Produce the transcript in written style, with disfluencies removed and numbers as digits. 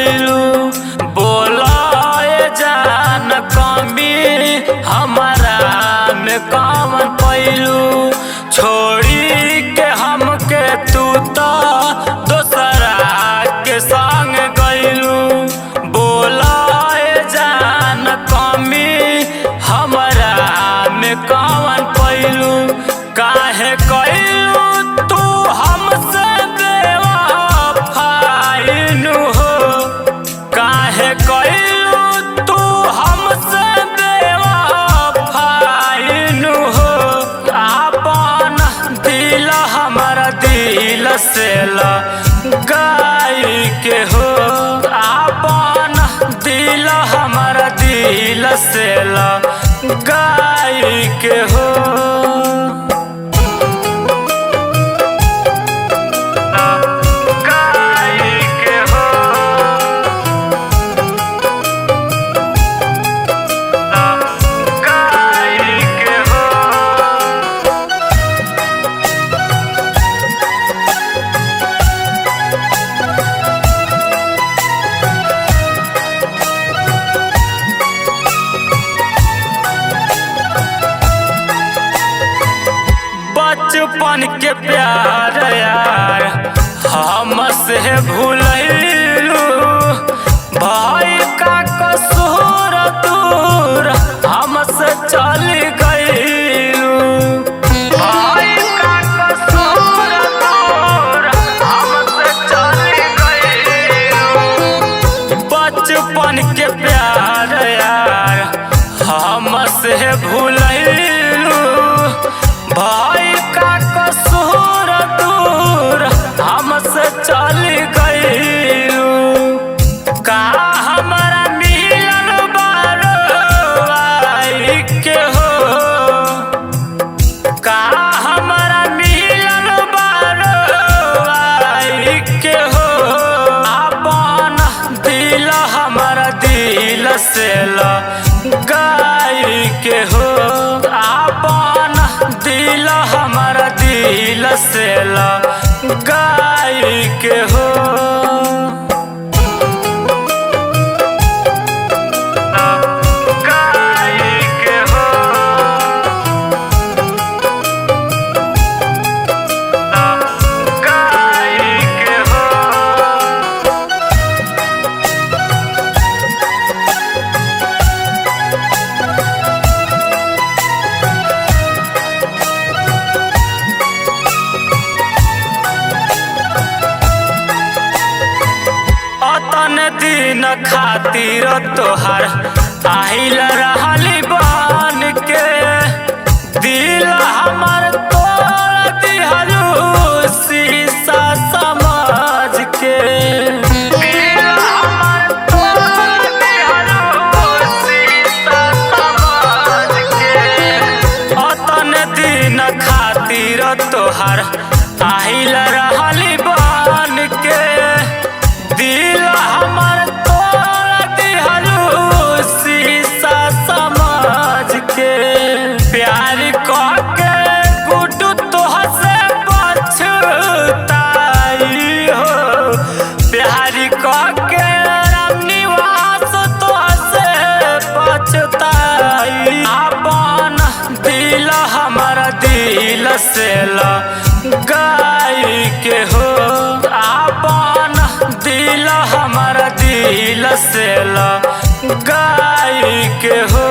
गइलू। बोला ए जान कमी हमारा में कौन पैलू। छोड़ी के हमके तू तो दोसरा के संग गइलू। बोला ए जान कमी हमारा में कौन पैलू। काहे कइलू तू हमसे बेवफाई नु हो। काहे कइलू तू हमसे बेवफाई नु हो। आपन दिल हमारा दिल से लगाई के हो। आपन दिल हमारा दिल से लगाई के हो। बचपन के प्यार यार हमसे भूलैलू। भाई का कसूर दूर हमसे चल गइलू। भाई का कसूर दूर हमसे चल गइलू। बचपन के प्यार यार हमसे भूलैलू। भाई का कसूर दूर हमसे चल गइलू। का हमारा मिलन बारवाई के हो। का हमारा मिलन बारवाई के हो। अपन दिल हमारा दिल से लगाई के हो। अपन दिल हमारा दिल से लगाई के हो। अतन दिन खातिर तोहार आइल रहली बन के। दिल हमार तोड़ दिहलू शीशा समझ के। दिल हमार तोड़ दिहलू शीशा समझ के। अतन दिन खातिर तोहार आइल रहली बन के। दिल हमार तोड़ दिहलू शीशा समझ के। प्यार करके गुड्डू तोहसे पछताई हो। प्यार करके रामनिवास तोहसे पछताई। अपन दिल हमारा दिल से लगाई के हो। अपन दिल हमारा दिल से लगाई के हो।